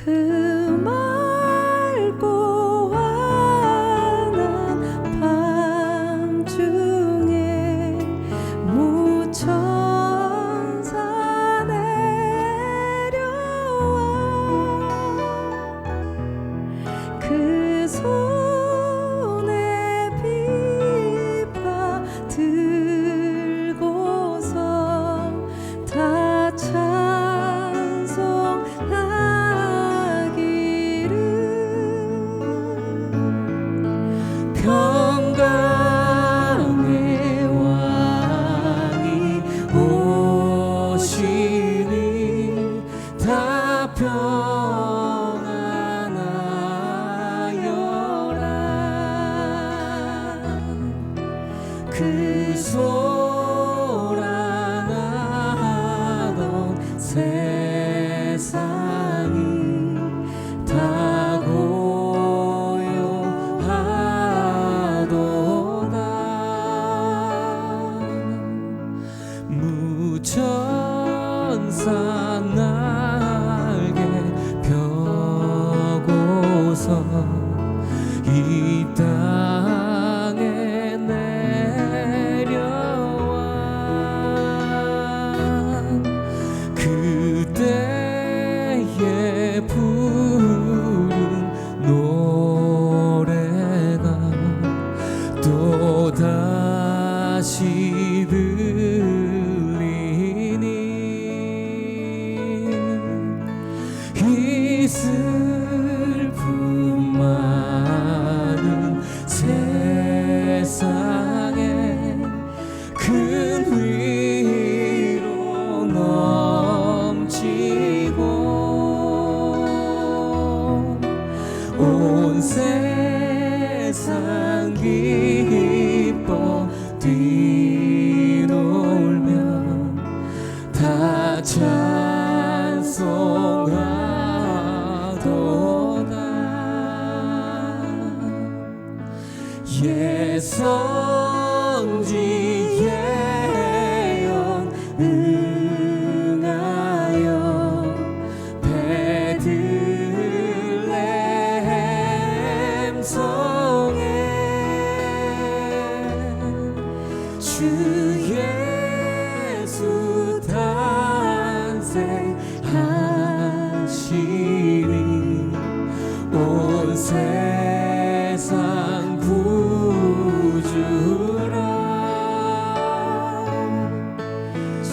그 맑고 환한 밤중에 무천사 내려와 그 손에 비파 들고서 다 평강의 왕이 오시니 다 평안하여라. 그 소란하던 세상이 다 무천사 날개 펴고서 이 땅에 내려와 그때에 부른 노래가 또다시 이 슬픔 많은 세상에 큰 위로 넘치고 온 세상 기뻐 뛰놀며 다 찬송하도다. 예선지 예언 응하여 베들레헴 성에 주 예수 탄생하시니 온 세상 부주라.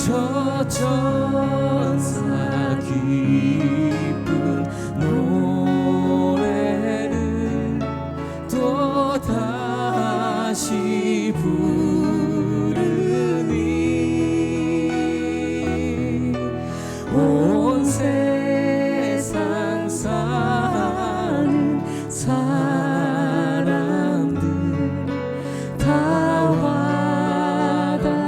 저 천사 기쁜 노래를 또 다시 부르니 온 세상 사는 사람들 다 와다하도다.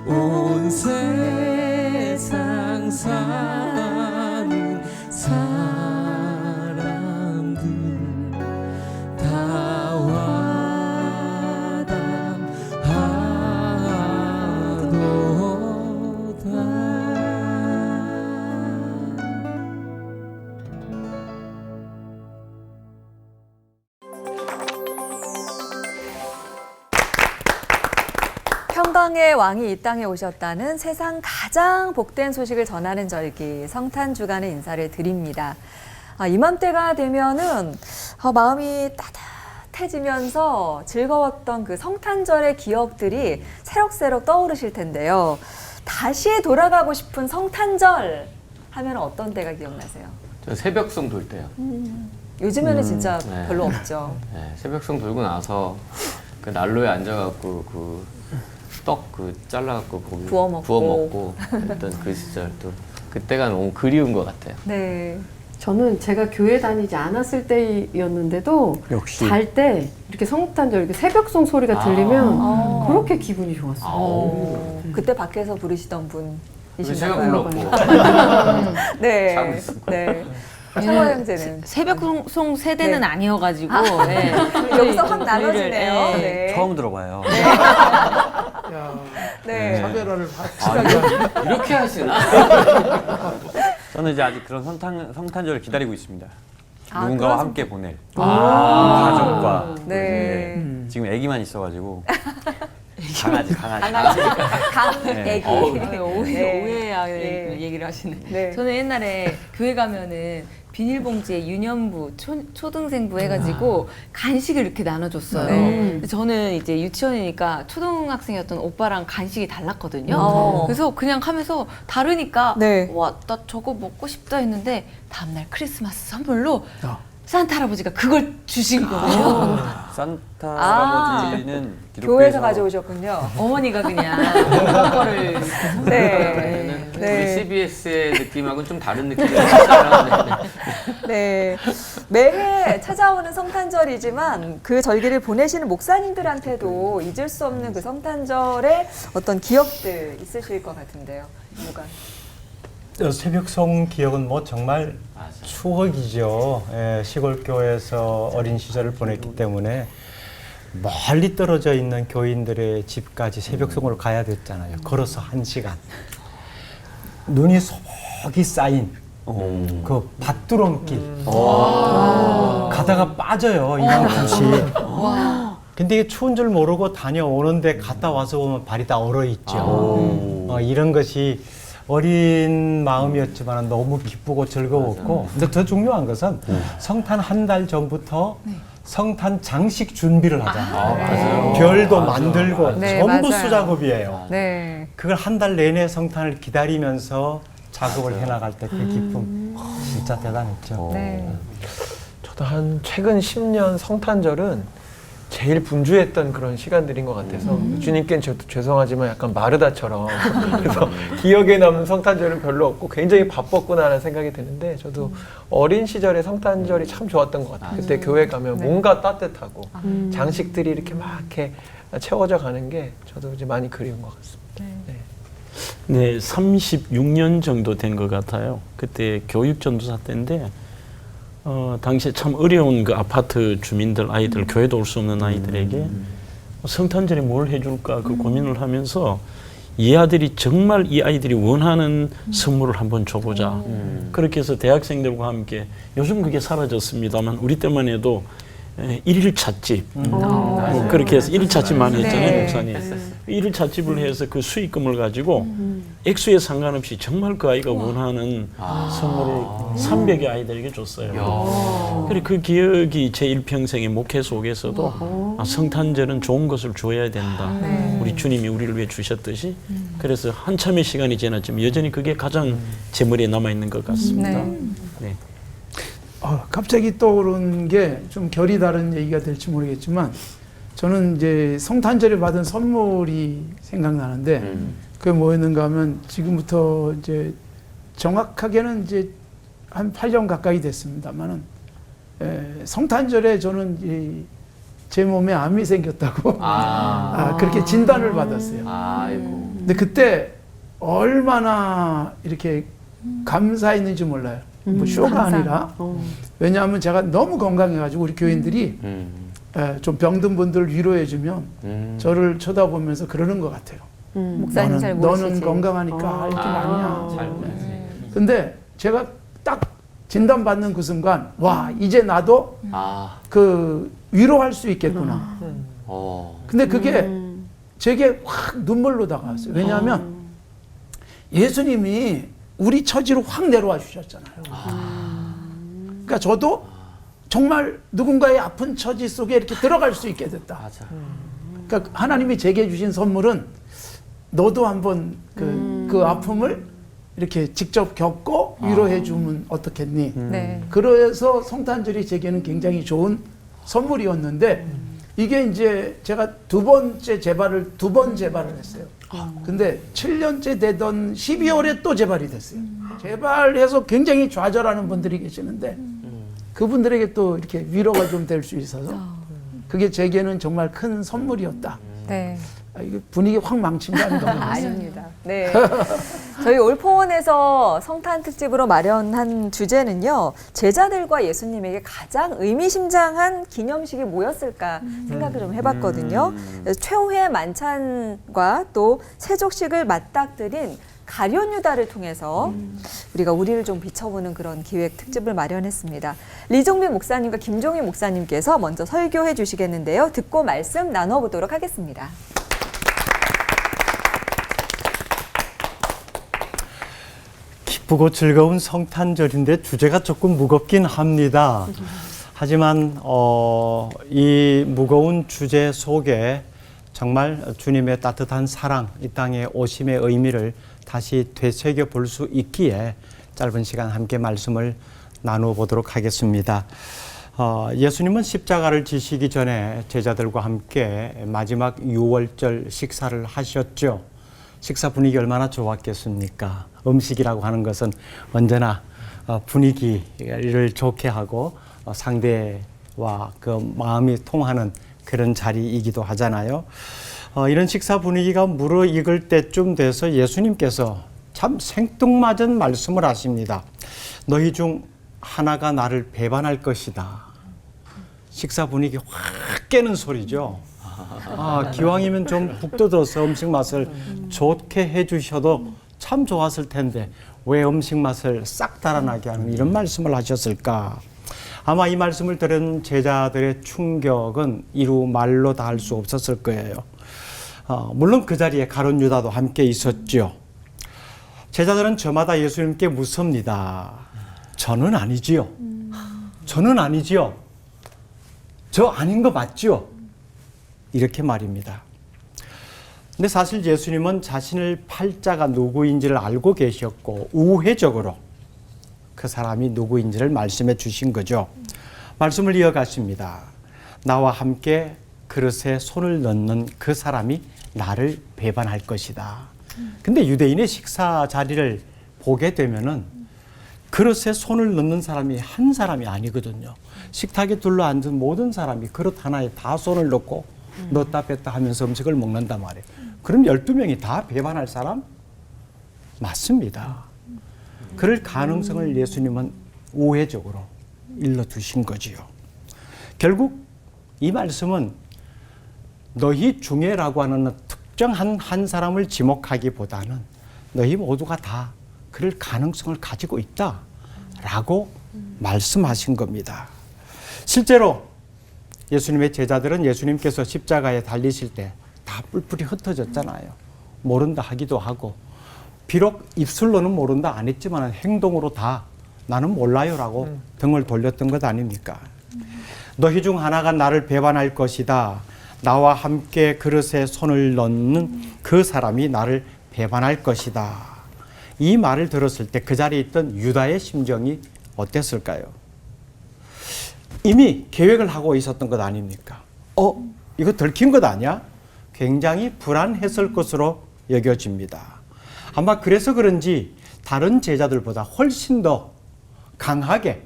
온 세상 사는 사람들 다 와다하도다. 평강의 왕이 이 땅에 오셨다는 세상 가장 복된 소식을 전하는 절기 성탄주간의 인사를 드립니다. 이맘때가 되면은 마음이 따뜻해지면서 즐거웠던 그 성탄절의 기억들이 새록새록 떠오르실 텐데요. 다시 돌아가고 싶은 성탄절 하면 어떤 때가 기억나세요? 저 새벽송 돌 때요. 요즘에는 진짜 네. 별로 없죠. 네, 새벽송 돌고 나서 그 난로에 앉아갖고 그 떡 잘라갖고 구워 먹고 했던 그 시절 또 그때가 너무 그리운 것 같아요. 네. 저는 제가 교회 다니지 않았을 때였는데도 역시. 잘 때 이렇게 성탄절 이렇게 새벽송 소리가 들리면 그렇게 기분이 좋았어요. 그때 밖에서 부르시던 제가 분이신가요? 불렀고 네. 자고 있었고. 네. 청아 형제는 새벽송 세대는 네. 아니어가지고 네. 여기서 확 나눠지네요. 네. 네. 처음 들어봐요. 네. 카메라를 확실하게 이렇게 하시나? 저는 이제 아직 그런 성탄절을 기다리고 있습니다. 아, 누군가와 그런 함께 보낼 아. 가족과 네. 지금 아기만 있어가지고 강아지 강애기. 오해야 네. 얘기를 하시네. 네. 저는 옛날에 교회 가면은 비닐봉지에 유년부, 초등생부 해가지고 간식을 이렇게 나눠줬어요. 네. 근데 저는 이제 유치원이니까 초등학생이었던 오빠랑 간식이 달랐거든요. 그래서 그냥 하면서 다르니까 네. 와, 나 저거 먹고 싶다 했는데 다음날 크리스마스 선물로 산타 할아버지가 그걸 주신 거예요. 산타 아. 할아버지는 교회에서 기독교에서 가져오셨군요. 어머니가 그냥 그런 거를 네. 우리 네. CBS의 느낌하고는 좀 다른 느낌이에요. 네. 매해 찾아오는 성탄절이지만 그 절기를 보내시는 목사님들한테도 잊을 수 없는 그 성탄절의 어떤 기억들 있으실 것 같은데요. 누가? 새벽송 기억은 뭐 정말 맞아. 추억이죠. 예, 시골 교회에서 어린 시절을 보냈기 때문에 멀리 떨어져 있는 교인들의 집까지 새벽송을 가야 됐잖아요. 걸어서 1시간. 눈이 소복이 쌓인 그 밭두렁길. 가다가 빠져요. 이만큼씩. 근데 이게 추운 줄 모르고 다녀오는데 갔다 와서 보면 발이 다 얼어 있죠. 이런 것이 어린 마음이었지만 너무 기쁘고 즐거웠고, 근데 더 중요한 것은 성탄 한 달 전부터 성탄 장식 준비를 하잖아요. 맞아요. 별도 맞아. 만들고 네, 전부 맞아요. 수작업이에요. 네. 그걸 한 달 내내 성탄을 기다리면서 작업을 해나갈 때 그 기쁨 진짜 대단했죠. 네. 저도 한 최근 10년 성탄절은 제일 분주했던 그런 시간들인 것 같아서 주님께는 저도 죄송하지만 약간 마르다처럼 그래서 기억에 남는 성탄절은 별로 없고 굉장히 바빴구나라는 생각이 드는데 저도 어린 시절에 성탄절이 참 좋았던 것 같아요. 그때 교회 가면 뭔가 따뜻하고 장식들이 이렇게 막 이렇게 채워져 가는 게 저도 이제 많이 그리운 것 같습니다. 네. 네, 36년 정도 된 것 같아요. 그때 교육전도사 때인데 당시에 참 어려운 그 아파트 주민들 아이들, 교회도 올 수 없는 아이들에게 성탄절에 뭘 해줄까 그 고민을 하면서 이 아들이 정말 이 아이들이 원하는 선물을 한번 줘보자. 그렇게 해서 대학생들과 함께 요즘 그게 사라졌습니다만 우리 때만 해도 일일 찻집 그렇게 해서 일일 찻집만 했잖아요. 네. 목사님. 일일 찻집을 해서 그 수익금을 가지고 액수에 상관없이 정말 그 아이가 원하는 선물을 300여 아이들에게 줬어요. 그래 그 기억이 제 일평생의 목회 속에서도 성탄절은 좋은 것을 줘야 된다. 우리 주님이 우리를 위해 주셨듯이 그래서 한참의 시간이 지났지만 여전히 그게 가장 제 머리에 남아있는 것 같습니다. 네. 갑자기 떠오른 게 좀 결이 다른 얘기가 될지 모르겠지만 저는 이제 성탄절에 받은 선물이 생각나는데 그게 뭐였는가 하면 지금부터 이제 정확하게는 이제 한 8년 가까이 됐습니다만은 성탄절에 저는 제 몸에 암이 생겼다고 그렇게 진단을 받았어요. 아이고. 근데 그때 얼마나 이렇게 감사했는지 몰라요. 뭐 쇼가 아니라 왜냐하면 제가 너무 건강해가지고 우리 교인들이 좀 병든 분들을 위로해주면 저를 쳐다보면서 그러는 것 같아요. 목사님 잘 모르시지. 너는 건강하니까 할 줄 아니냐. 잘 모르지. 근데 제가 딱 진단받는 그 순간 와 이제 나도 그 위로할 수 있겠구나. 근데 그게 제게 확 눈물로 다가왔어요. 왜냐하면 예수님이 우리 처지로 확 내려와 주셨잖아요. 그러니까 저도 정말 누군가의 아픈 처지 속에 이렇게 들어갈 수 있게 됐다. 그러니까 하나님이 제게 주신 선물은 너도 한번 그 아픔을 이렇게 직접 겪고 위로해 주면 어떻겠니? 네. 그래서 성탄절이 제게는 굉장히 좋은 선물이었는데 이게 이제 제가 두 번 재발을 했어요. 근데 7년째 되던 12월에 또 재발이 됐어요. 재발해서 굉장히 좌절하는 분들이 계시는데 그분들에게 또 이렇게 위로가 좀 될 수 있어서 그게 제게는 정말 큰 선물이었다. 네. 이게 분위기 확 망친 거 아닌가 모르겠어요. 아닙니다. 네. 저희 올포원에서 성탄 특집으로 마련한 주제는요. 제자들과 예수님에게 가장 의미심장한 기념식이 뭐였을까 생각을 좀 해봤거든요. 그래서 최후의 만찬과 또 세족식을 맞닥뜨린 가룟 유다를 통해서 우리가 우리를 좀 비춰보는 그런 기획 특집을 마련했습니다. 리종빈 목사님과 김종희 목사님께서 먼저 설교해 주시겠는데요. 듣고 말씀 나눠보도록 하겠습니다. 기쁘고 즐거운 성탄절인데 주제가 조금 무겁긴 합니다. 하지만 이 무거운 주제 속에 정말 주님의 따뜻한 사랑, 이 땅에 오심의 의미를 다시 되새겨 볼 수 있기에 짧은 시간 함께 말씀을 나누어 보도록 하겠습니다. 예수님은 십자가를 지시기 전에 제자들과 함께 마지막 유월절 식사를 하셨죠. 식사 분위기 얼마나 좋았겠습니까? 음식이라고 하는 것은 언제나 분위기를 좋게 하고 상대와 그 마음이 통하는 그런 자리이기도 하잖아요. 이런 식사 분위기가 무르익을 때쯤 돼서 예수님께서 참 생뚱맞은 말씀을 하십니다. 너희 중 하나가 나를 배반할 것이다. 식사 분위기 확 깨는 소리죠. 기왕이면 좀 푹 뜯어서 음식 맛을 좋게 해주셔도 참 좋았을 텐데 왜 음식 맛을 싹 달아나게 하는 이런 말씀을 하셨을까? 아마 이 말씀을 들은 제자들의 충격은 이루 말로 다 할 수 없었을 거예요. 물론 그 자리에 가룟 유다도 함께 있었죠. 제자들은 저마다 예수님께 묻습니다. 저는 아니지요. 저는 아니지요. 저 아닌 거 맞지요? 이렇게 말입니다. 근데 사실 예수님은 자신의 팔자가 누구인지를 알고 계셨고 우회적으로 그 사람이 누구인지를 말씀해 주신 거죠. 말씀을 이어가십니다. 나와 함께 그릇에 손을 넣는 그 사람이 나를 배반할 것이다. 근데 유대인의 식사 자리를 보게 되면은 그릇에 손을 넣는 사람이 한 사람이 아니거든요. 식탁에 둘러앉은 모든 사람이 그릇 하나에 다 손을 넣고 넣었다 뺐다 하면서 음식을 먹는단 말이에요. 그럼 12명이 다 배반할 사람? 맞습니다. 그럴 가능성을 예수님은 우회적으로 일러두신 거지요. 결국 이 말씀은 너희 중에라고 하는 특정한 한 사람을 지목하기보다는 너희 모두가 다 그럴 가능성을 가지고 있다라고 말씀하신 겁니다. 실제로 예수님의 제자들은 예수님께서 십자가에 달리실 때 다 뿔뿔이 흩어졌잖아요. 모른다 하기도 하고 비록 입술로는 모른다 안 했지만 행동으로 다 나는 몰라요라고 등을 돌렸던 것 아닙니까? 너희 중 하나가 나를 배반할 것이다. 나와 함께 그릇에 손을 넣는 그 사람이 나를 배반할 것이다. 이 말을 들었을 때 그 자리에 있던 유다의 심정이 어땠을까요? 이미 계획을 하고 있었던 것 아닙니까? 이거 들킨 것 아니야? 굉장히 불안했을 것으로 여겨집니다. 아마 그래서 그런지 다른 제자들보다 훨씬 더 강하게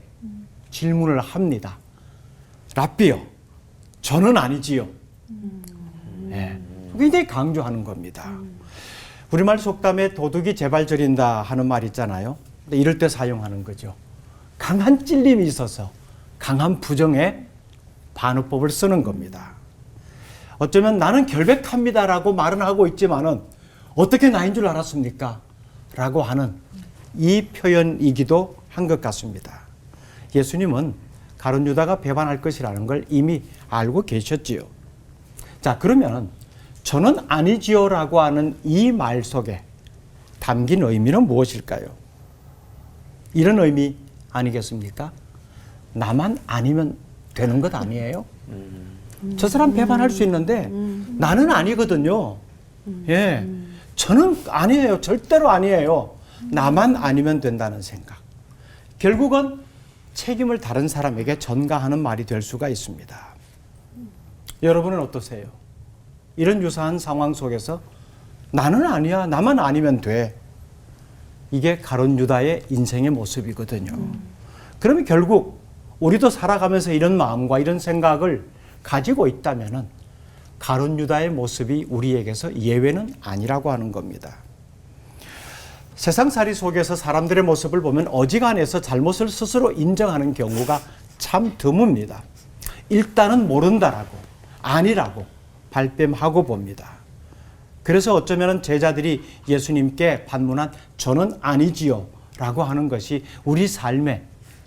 질문을 합니다. 랍비요, 저는 아니지요. 네, 굉장히 강조하는 겁니다. 우리말 속담에 도둑이 제발 저린다 하는 말 있잖아요. 근데 이럴 때 사용하는 거죠. 강한 찔림이 있어서 강한 부정의 반어법을 쓰는 겁니다. 어쩌면 나는 결백합니다라고 말은 하고 있지만은 어떻게 나인 줄 알았습니까? 라고 하는 이 표현이기도 한 것 같습니다. 예수님은 가룟 유다가 배반할 것이라는 걸 이미 알고 계셨지요. 자, 그러면 저는 아니지요라고 하는 이 말 속에 담긴 의미는 무엇일까요? 이런 의미 아니겠습니까? 나만 아니면 되는 것 아니에요? 저 사람 배반할 수 있는데 나는 아니거든요. 예, 저는 아니에요. 절대로 아니에요. 나만 아니면 된다는 생각. 결국은 책임을 다른 사람에게 전가하는 말이 될 수가 있습니다. 여러분은 어떠세요? 이런 유사한 상황 속에서 나는 아니야, 나만 아니면 돼. 이게 가룟 유다의 인생의 모습이거든요. 그러면 결국 우리도 살아가면서 이런 마음과 이런 생각을 가지고 있다면은 가룟 유다의 모습이 우리에게서 예외는 아니라고 하는 겁니다. 세상살이 속에서 사람들의 모습을 보면 어지간해서 잘못을 스스로 인정하는 경우가 참 드뭅니다. 일단은 모른다라고, 아니라고 발뺌하고 봅니다. 그래서 어쩌면 제자들이 예수님께 반문한 저는 아니지요 라고 하는 것이 우리 삶의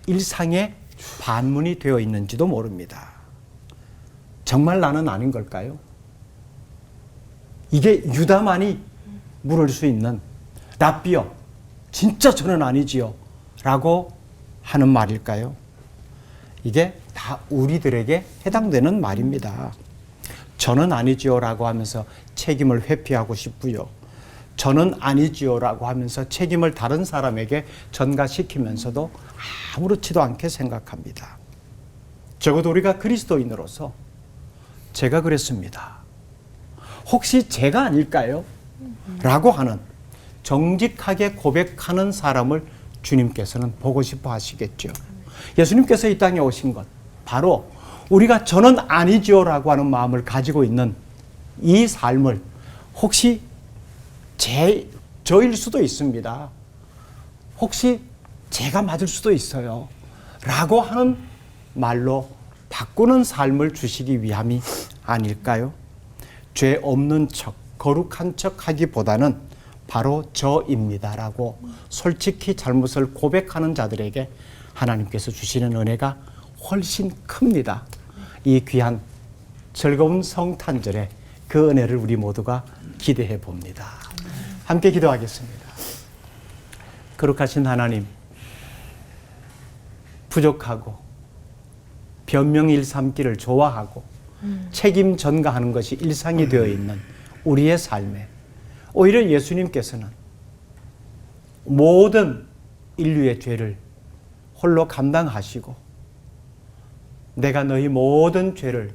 일상의 반문이 되어 있는지도 모릅니다. 정말 나는 아닌 걸까요? 이게 유다만이 물을 수 있는 랍비여, 진짜 저는 아니지요 라고 하는 말일까요? 이게 다 우리들에게 해당되는 말입니다. 저는 아니지요 라고 하면서 책임을 회피하고 싶고요. 저는 아니지요 라고 하면서 책임을 다른 사람에게 전가시키면서도 아무렇지도 않게 생각합니다. 적어도 우리가 그리스도인으로서 제가 그랬습니다. 혹시 제가 아닐까요? 라고 하는 정직하게 고백하는 사람을 주님께서는 보고 싶어 하시겠죠. 예수님께서 이 땅에 오신 것 바로 우리가 저는 아니지요 라고 하는 마음을 가지고 있는 이 삶을 혹시 저일 수도 있습니다. 혹시 제가 맞을 수도 있어요 라고 하는 말로 바꾸는 삶을 주시기 위함이 아닐까요? 죄 없는 척, 거룩한 척 하기보다는 바로 저입니다라고 솔직히 잘못을 고백하는 자들에게 하나님께서 주시는 은혜가 훨씬 큽니다. 이 귀한 즐거운 성탄절에 그 은혜를 우리 모두가 기대해 봅니다. 함께 기도하겠습니다. 거룩하신 하나님, 부족하고 변명 일삼기를 좋아하고 책임 전가하는 것이 일상이 되어 있는 우리의 삶에 오히려 예수님께서는 모든 인류의 죄를 홀로 감당하시고 내가 너희 모든 죄를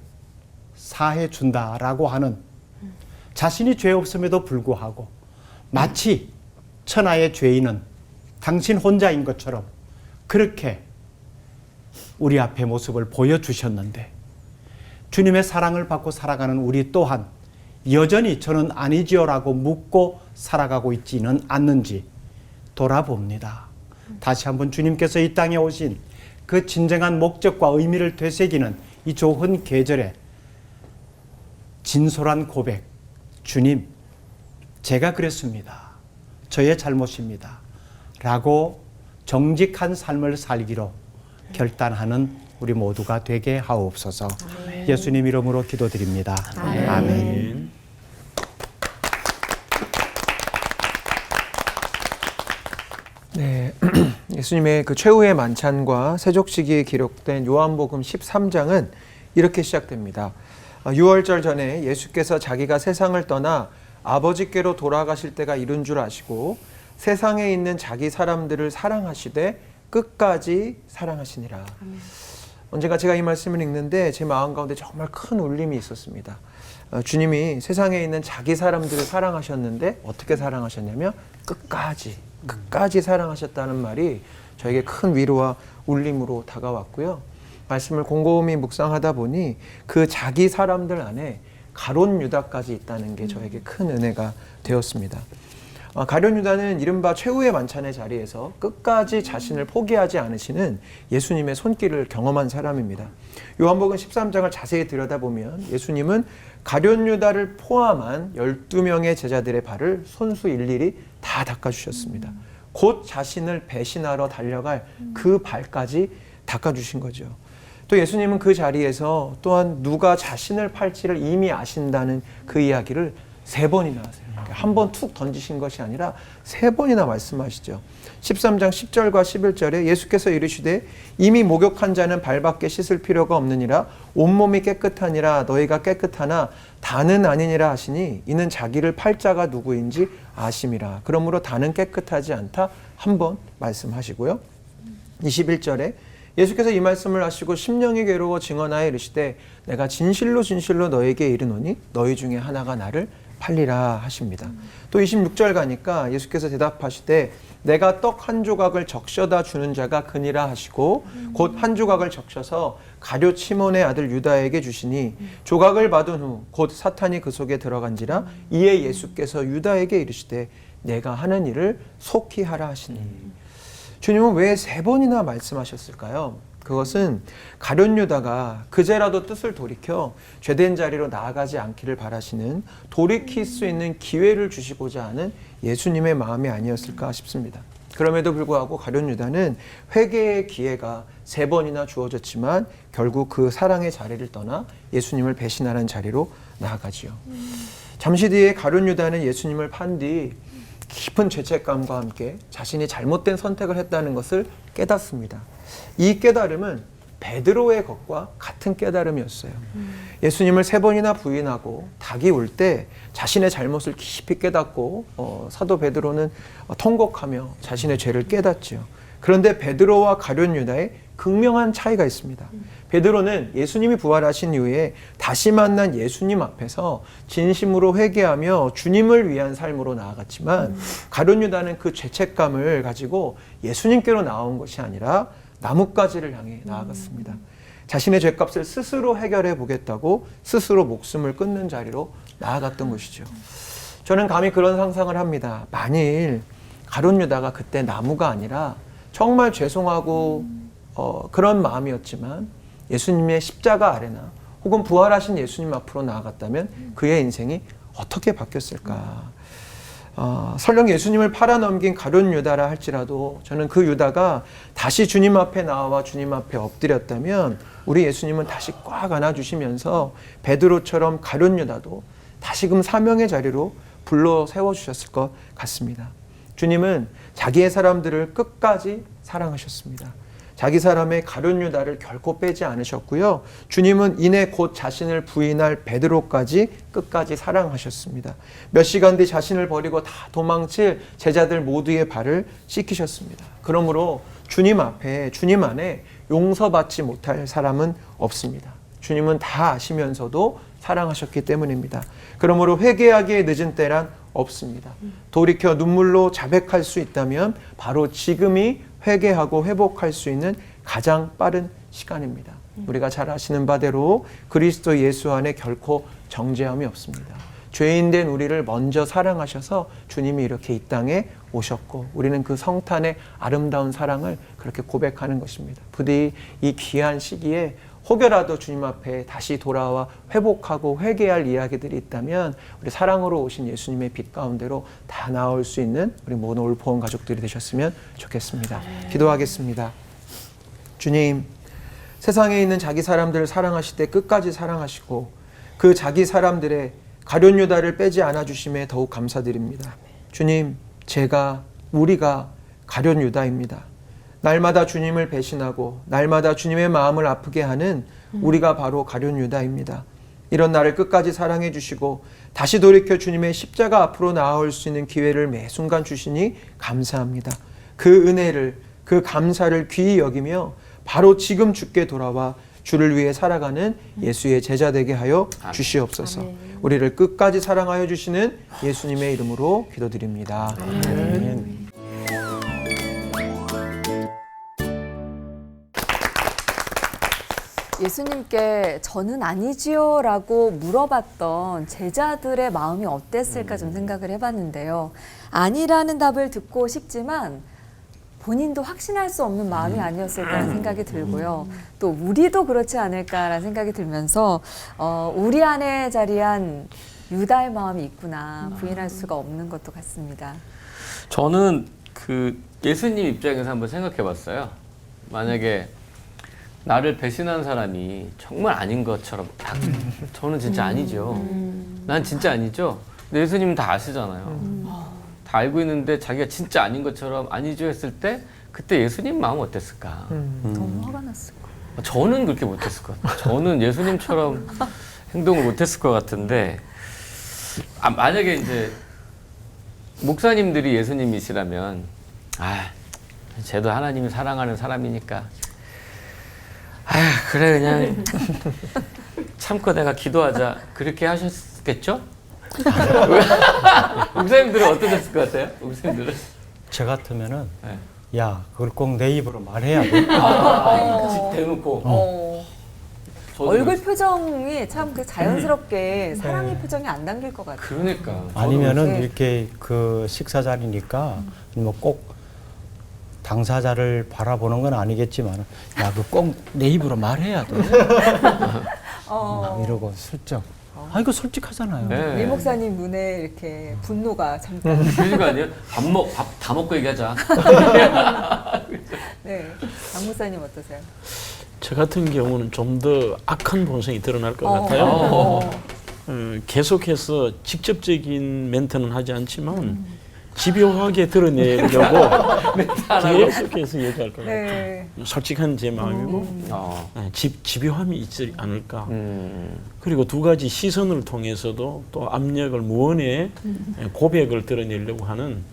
사해 준다라고 하는 자신이 죄 없음에도 불구하고 마치 천하의 죄인은 당신 혼자인 것처럼 그렇게 우리 앞에 모습을 보여주셨는데 주님의 사랑을 받고 살아가는 우리 또한 여전히 저는 아니지요라고 묻고 살아가고 있지는 않는지 돌아봅니다. 다시 한번 주님께서 이 땅에 오신 그 진정한 목적과 의미를 되새기는 이 좋은 계절에 진솔한 고백, 주님, 제가 그랬습니다. 저의 잘못입니다. 라고 정직한 삶을 살기로 결단하는 우리 모두가 되게 하옵소서. 예수님 이름으로 기도드립니다. 아멘. 네, 예수님의 그 최후의 만찬과 세족식이 기록된 요한복음 13장은 이렇게 시작됩니다. 6월절 전에 예수께서 자기가 세상을 떠나 아버지께로 돌아가실 때가 이른 줄 아시고 세상에 있는 자기 사람들을 사랑하시되 끝까지 사랑하시니라. 언젠가 제가 이 말씀을 읽는데 제 마음 가운데 정말 큰 울림이 있었습니다. 주님이 세상에 있는 자기 사람들을 사랑하셨는데 어떻게 사랑하셨냐면 끝까지 사랑하셨다는 말이 저에게 큰 위로와 울림으로 다가왔고요. 말씀을 곰곰이 묵상하다 보니 그 자기 사람들 안에 가룟 유다까지 있다는 게 저에게 큰 은혜가 되었습니다. 가룟 유다는 이른바 최후의 만찬의 자리에서 끝까지 자신을 포기하지 않으시는 예수님의 손길을 경험한 사람입니다. 요한복음 13장을 자세히 들여다보면 예수님은 가룟 유다를 포함한 12명의 제자들의 발을 손수 일일이 다 닦아주셨습니다. 곧 자신을 배신하러 달려갈 그 발까지 닦아주신 거죠. 또 예수님은 그 자리에서 또한 누가 자신을 팔지를 이미 아신다는 그 이야기를 3번이나 하세요. 한 번 툭 던지신 것이 아니라 3번이나 말씀하시죠. 13장 10절과 11절에 예수께서 이르시되 이미 목욕한 자는 발밖에 씻을 필요가 없느니라 온몸이 깨끗하니라 너희가 깨끗하나 다는 아니니라 하시니 이는 자기를 팔 자가 누구인지 아심이라. 그러므로 다는 깨끗하지 않다 한 번 말씀하시고요. 21절에 예수께서 이 말씀을 하시고 심령이 괴로워 증언하여 이르시되 내가 진실로 너희에게 이르노니 너희 중에 하나가 나를 팔리라 하십니다. 또 26절 가니까 예수께서 대답하시되 내가 떡 한 조각을 적셔다 주는 자가 그니라 하시고 곧 한 조각을 적셔서 가룟 시몬의 아들 유다에게 주시니 조각을 받은 후 곧 사탄이 그 속에 들어간지라 이에 예수께서 유다에게 이르시되 내가 하는 일을 속히 하라 하시니. 주님은 왜 3번이나 말씀하셨을까요? 그것은 가룟 유다가 그제라도 뜻을 돌이켜 죄된 자리로 나아가지 않기를 바라시는, 돌이킬 수 있는 기회를 주시고자 하는 예수님의 마음이 아니었을까 싶습니다. 그럼에도 불구하고 가룟 유다는 회개의 기회가 3번이나 주어졌지만 결국 그 사랑의 자리를 떠나 예수님을 배신하는 자리로 나아가지요. 잠시 뒤에 가룟 유다는 예수님을 판 뒤 깊은 죄책감과 함께 자신이 잘못된 선택을 했다는 것을 깨닫습니다. 이 깨달음은 베드로의 것과 같은 깨달음이었어요. 예수님을 3번이나 부인하고 닭이 울 때 자신의 잘못을 깊이 깨닫고 사도 베드로는 통곡하며 자신의 죄를 깨닫지요. 그런데 베드로와 가룟 유다의 극명한 차이가 있습니다. 베드로는 예수님이 부활하신 이후에 다시 만난 예수님 앞에서 진심으로 회개하며 주님을 위한 삶으로 나아갔지만, 가룟 유다는 그 죄책감을 가지고 예수님께로 나온 것이 아니라 나뭇가지를 향해 나아갔습니다. 자신의 죄값을 스스로 해결해 보겠다고 스스로 목숨을 끊는 자리로 나아갔던 것이죠. 저는 감히 그런 상상을 합니다. 만일 가룟 유다가 그때 나무가 아니라 정말 죄송하고 그런 마음이었지만 예수님의 십자가 아래나 혹은 부활하신 예수님 앞으로 나아갔다면 그의 인생이 어떻게 바뀌었을까? 설령 예수님을 팔아넘긴 가룟 유다라 할지라도 저는 그 유다가 다시 주님 앞에 나와 주님 앞에 엎드렸다면 우리 예수님은 다시 꽉 안아주시면서 베드로처럼 가룟 유다도 다시금 사명의 자리로 불러 세워주셨을 것 같습니다. 주님은 자기의 사람들을 끝까지 사랑하셨습니다. 자기 사람의 가룟 유다를 결코 빼지 않으셨고요. 주님은 이내 곧 자신을 부인할 베드로까지 끝까지 사랑하셨습니다. 몇 시간 뒤 자신을 버리고 다 도망칠 제자들 모두의 발을 씻기셨습니다. 그러므로 주님 앞에, 주님 안에 용서받지 못할 사람은 없습니다. 주님은 다 아시면서도 사랑하셨기 때문입니다. 그러므로 회개하기에 늦은 때란 없습니다. 돌이켜 눈물로 자백할 수 있다면 바로 지금이 회개하고 회복할 수 있는 가장 빠른 시간입니다. 우리가 잘 아시는 바대로 그리스도 예수 안에 결코 정죄함이 없습니다. 죄인된 우리를 먼저 사랑하셔서 주님이 이렇게 이 땅에 오셨고 우리는 그 성탄의 아름다운 사랑을 그렇게 고백하는 것입니다. 부디 이 귀한 시기에 혹여라도 주님 앞에 다시 돌아와 회복하고 회개할 이야기들이 있다면 우리 사랑으로 오신 예수님의 빛 가운데로 다 나올 수 있는 우리 모든 올포원 가족들이 되셨으면 좋겠습니다. 기도하겠습니다. 주님, 세상에 있는 자기 사람들을 사랑하실 때 끝까지 사랑하시고 그 자기 사람들의 가룟 유다를 빼지 않아 주심에 더욱 감사드립니다. 주님, 우리가 가룟 유다입니다. 날마다 주님을 배신하고 날마다 주님의 마음을 아프게 하는 우리가 바로 가룟 유다입니다. 이런 나를 끝까지 사랑해 주시고 다시 돌이켜 주님의 십자가 앞으로 나아올 수 있는 기회를 매 순간 주시니 감사합니다. 그 은혜를, 그 감사를 귀히 여기며 바로 지금 주께 돌아와 주를 위해 살아가는 예수의 제자 되게 하여 주시옵소서. 우리를 끝까지 사랑하여 주시는 예수님의 이름으로 기도드립니다. 아멘. 예수님께 저는 아니지요 라고 물어봤던 제자들의 마음이 어땠을까 좀 생각을 해봤는데요. 아니라는 답을 듣고 싶지만 본인도 확신할 수 없는 마음이 아니었을까라는 생각이 들고요. 또 우리도 그렇지 않을까라는 생각이 들면서 우리 안에 자리한 유다의 마음이 있구나 부인할 수가 없는 것도 같습니다. 저는 그 예수님 입장에서 한번 생각해 봤어요. 만약에 나를 배신한 사람이 정말 아닌 것처럼 저는 진짜 아니죠. 난 진짜 아니죠. 근데 예수님은 다 아시잖아요. 다 알고 있는데 자기가 진짜 아닌 것처럼 아니죠 했을 때 그때 예수님 마음 어땠을까? 너무 화가 났을 거예요. 저는 그렇게 못했을 것 같아요. 저는 예수님처럼 행동을 못했을 것 같은데 만약에 이제 목사님들이 예수님이시라면 쟤도 하나님이 사랑하는 사람이니까 그래 그냥 참고 내가 기도하자 그렇게 하셨겠죠? 목사님들은 어떠셨을 것 같아요? 목사님들은? 저 같으면은 네. 야, 그걸 꼭 내 입으로 말해야 돼. 대놓고. 얼굴 표정이 참 그 자연스럽게 사랑의 표정이 안 담길 것 같아요. 그러니까. 아니면은 네. 이렇게 그 식사 자리니까 뭐 꼭 당사자를 바라보는 건 아니겠지만 야, 그 꼭 내 입으로 말해야 돼. 이러고 슬쩍. 아, 이거 솔직하잖아요. 네. 민 목사님 눈에 이렇게 분노가 잠깐. 그거 아니에요? 밥 다 먹고 얘기하자. 네, 장 목사님 어떠세요? 저 같은 경우는 좀 더 악한 본성이 드러날 것 같아요. 계속해서 직접적인 멘트는 하지 않지만 집요하게 드러내려고 계속해서 얘기할 것 같아요. 네. 솔직한 제 마음이고 집요함이 있지 않을까. 그리고 두 가지 시선을 통해서도 또 압력을 무언의 고백을 드러내려고 하는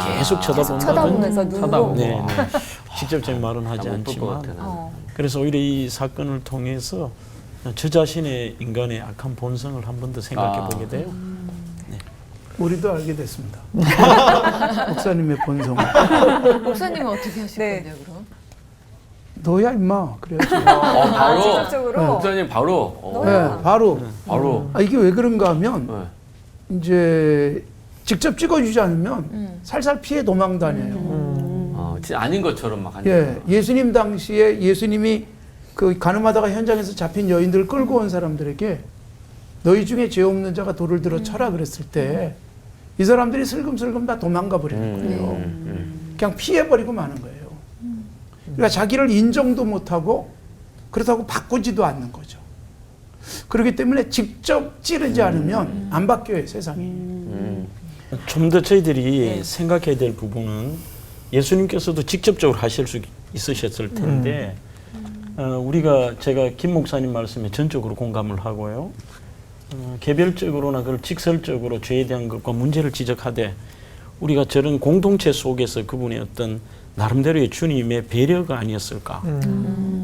계속 쳐다보면서 눈 보고. 네, 네. 직접적인 말은 하지 않지만 그래서 오히려 이 사건을 통해서 저 자신의 인간의 악한 본성을 한 번 더 생각해 보게 돼요. 우리도 알게 됐습니다. 목사님의 본성을. 목사님은 어떻게 하실 네. 건데요, 그럼? 너야 임마. 그래야지. 바로. 직접적으로. 목사님 바로. 네, 바로. 바로. 이게 왜 그런가 하면 이제 직접 찍어주지 않으면 살살 피해 도망 다녀요. 진짜 아닌 것처럼 막 하니까. 예, 예수님 당시에 예수님이 그 가늠하다가 현장에서 잡힌 여인들을 끌고 온 사람들에게 너희 중에 죄 없는 자가 돌을 들어 쳐라 그랬을 때 이 사람들이 슬금슬금 다 도망가 버리는 거예요. 그냥 피해버리고 마는 거예요. 그러니까 자기를 인정도 못하고 그렇다고 바꾸지도 않는 거죠. 그렇기 때문에 직접 찌르지 않으면 안 바뀌어요, 세상이. 좀 더 저희들이 생각해야 될 부분은 예수님께서도 직접적으로 하실 수 있으셨을 텐데 제가 김 목사님 말씀에 전적으로 공감을 하고요. 개별적으로나 그걸 직설적으로 죄에 대한 것과 문제를 지적하되 우리가 저런 공동체 속에서 그분의 어떤 나름대로의 주님의 배려가 아니었을까.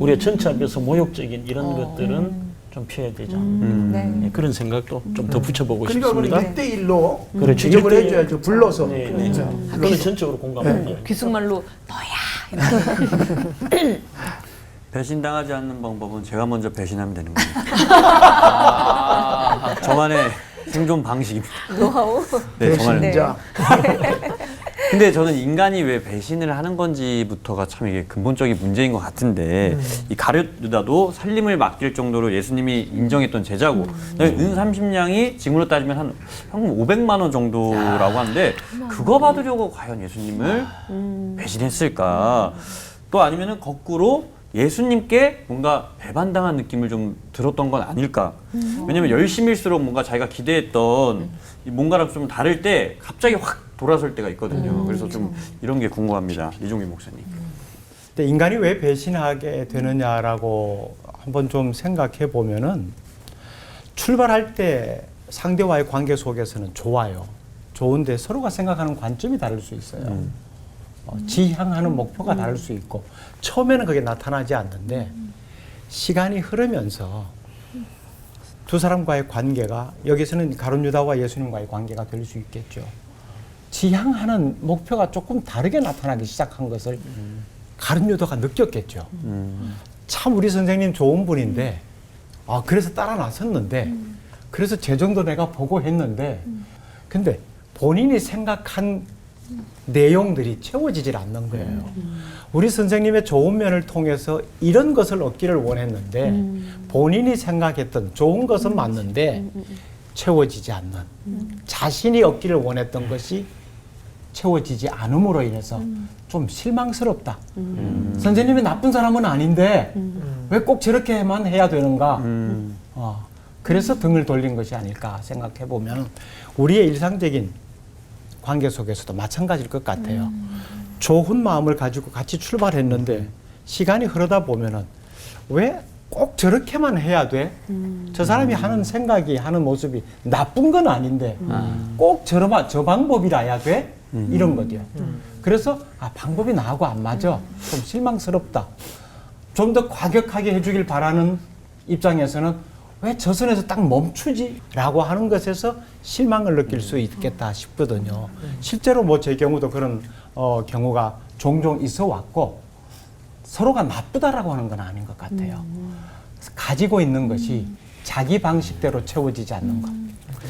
우리의 전체 앞에서 모욕적인 이런 것들은 좀 피해야 되지 않나. 네. 그런 생각도 좀 더 붙여보고 그러니까 싶습니다. 우리 1대1로 그렇죠. 지적을 1대1. 해줘야죠. 불러서. 네, 네. 그건 전적으로 공감합니다. 귀속말로 너야. 배신당하지 않는 방법은 제가 먼저 배신하면 되는 겁니다. 저만의 생존 방식입니다. 노하우. 네, 저만의. 배신자. 근데 저는 인간이 왜 배신을 하는 건지부터가 참 이게 근본적인 문제인 것 같은데 이 가룟 유다도 살림을 맡길 정도로 예수님이 인정했던 제자고 은 30냥이 지금으로 따지면 한 현금 500만 원 정도라고 하는데 그거 받으려고 과연 예수님을 배신했을까? 또 아니면은 거꾸로 예수님께 뭔가 배반당한 느낌을 좀 들었던 건 아닐까? 왜냐면 열심일수록 뭔가 자기가 기대했던 이 뭔가랑 좀 다를 때 갑자기 확 돌아설 때가 있거든요. 그래서 좀 이런 게 궁금합니다. 이종민 목사님. 근데 인간이 왜 배신하게 되느냐라고 한번 좀 생각해 보면은 출발할 때 상대와의 관계 속에서는 좋아요. 좋은데 서로가 생각하는 관점이 다를 수 있어요. 지향하는 목표가 다를 수 있고 처음에는 그게 나타나지 않는데 시간이 흐르면서 두 사람과의 관계가 여기서는 가룟 유다와 예수님과의 관계가 될 수 있겠죠. 지향하는 목표가 조금 다르게 나타나기 시작한 것을 가룟 유다가 느꼈겠죠. 참 우리 선생님 좋은 분인데 그래서 따라 나섰는데 그래서 제 정도 내가 보고 했는데 근데 본인이 생각한 내용들이 채워지질 않는 거예요. 우리 선생님의 좋은 면을 통해서 이런 것을 얻기를 원했는데 본인이 생각했던 좋은 것은 맞는데 채워지지 않는 자신이 얻기를 원했던 것이 채워지지 않음으로 인해서 좀 실망스럽다. 선생님이 나쁜 사람은 아닌데 왜 꼭 저렇게만 해야 되는가? 그래서 등을 돌린 것이 아닐까 생각해 보면 우리의 일상적인 관계 속에서도 마찬가지일 것 같아요. 좋은 마음을 가지고 같이 출발했는데 시간이 흐르다 보면은 왜 꼭 저렇게만 해야 돼? 저 사람이 하는 생각이 하는 모습이 나쁜 건 아닌데 꼭 저 방법이라야 돼? 이런 거죠. 그래서 방법이 나하고 안 맞아. 좀 실망스럽다. 좀 더 과격하게 해주길 바라는 입장에서는 왜 저 선에서 딱 멈추지? 라고 하는 것에서 실망을 느낄 수 있겠다 싶거든요. 실제로 뭐 제 경우도 그런 경우가 종종 있어 왔고 서로가 나쁘다라고 하는 건 아닌 것 같아요. 가지고 있는 것이 자기 방식대로 채워지지 않는 것.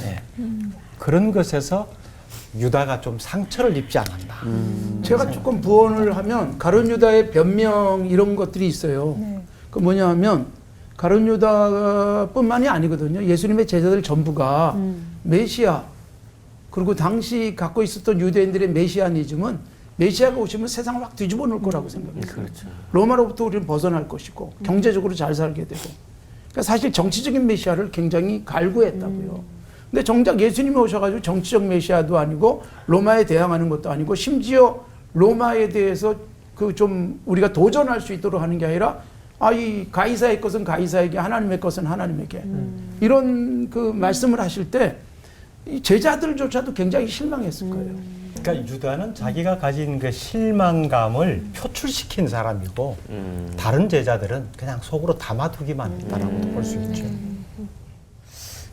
네. 그런 것에서 유다가 좀 상처를 입지 않았나. 제가 조금 부언을 하면 가룟 유다의 변명 이런 것들이 있어요. 그 뭐냐 하면 가룟 유다뿐만이 아니거든요. 예수님의 제자들 전부가 메시아, 그리고 당시 갖고 있었던 유대인들의 메시아니즘은 메시아가 오시면 세상을 확 뒤집어 놓을 거라고 생각했어요. 그렇죠. 로마로부터 우리는 벗어날 것이고 경제적으로 잘 살게 되고. 그러니까 사실 정치적인 메시아를 굉장히 갈구했다고요. 근데 정작 예수님이 오셔가지고 정치적 메시아도 아니고 로마에 대항하는 것도 아니고 심지어 로마에 대해서 그 좀 우리가 도전할 수 있도록 하는 게 아니라 이 가이사의 것은 가이사에게 하나님의 것은 하나님에게 이런 그 말씀을 하실 때 이 제자들조차도 굉장히 실망했을 거예요. 그러니까 유다는 자기가 가진 그 실망감을 표출시킨 사람이고 다른 제자들은 그냥 속으로 담아두기만 했다라고 볼 수 있죠.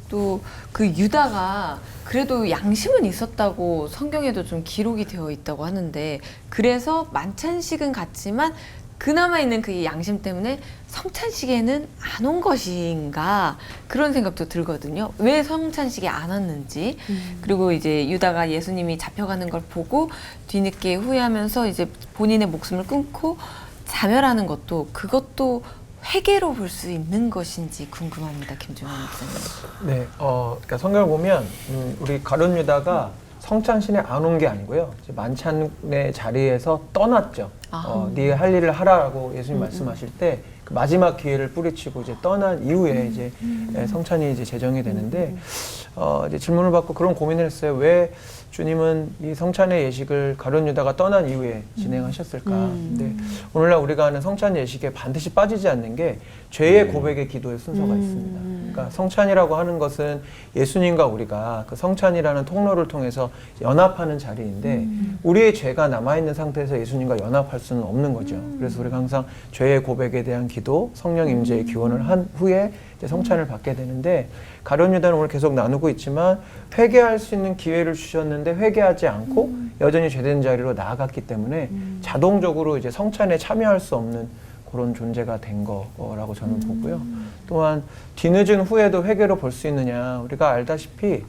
또 그 유다가 그래도 양심은 있었다고 성경에도 좀 기록이 되어 있다고 하는데, 그래서 만찬식은 갔지만 그나마 있는 그 양심 때문에 성찬식에는 안 온 것인가, 그런 생각도 들거든요. 왜 성찬식에 안 왔는지. 그리고 이제 유다가 예수님이 잡혀가는 걸 보고 뒤늦게 후회하면서 이제 본인의 목숨을 끊고 자멸하는 것도, 그것도 회개로 볼 수 있는 것인지 궁금합니다, 김종환 목사님. 네, 그러니까 성경을 보면 우리 가룟 유다가 성찬신에 안 온 게 아니고요. 이제 만찬의 자리에서 떠났죠. 네 할 일을 하라라고 예수님 말씀하실 때 그 마지막 기회를 뿌리치고 이제 떠난 이후에 이제 성찬이 이제 제정이 되는데, 이제 질문을 받고 그런 고민을 했어요. 왜 주님은 이 성찬의 예식을 가룟 유다가 떠난 이후에 진행하셨을까? 근데 오늘날 우리가 하는 성찬 예식에 반드시 빠지지 않는 게 죄의 고백의 기도의 순서가 있습니다. 그러니까 성찬이라고 하는 것은 예수님과 우리가 그 성찬이라는 통로를 통해서 연합하는 자리인데, 우리의 죄가 남아있는 상태에서 예수님과 연합할 수는 없는 거죠. 그래서 우리가 항상 죄의 고백에 대한 기도, 성령 임재의 기원을 한 후에 이제 성찬을 받게 되는데, 가룟 유다는 오늘 계속 나누고 있지만 회개할 수 있는 기회를 주셨는데 회개하지 않고 여전히 죄된 자리로 나아갔기 때문에 자동적으로 이제 성찬에 참여할 수 없는 그런 존재가 된 거라고 저는 보고요. 또한 뒤늦은 후회도 회개로 볼 수 있느냐, 우리가 알다시피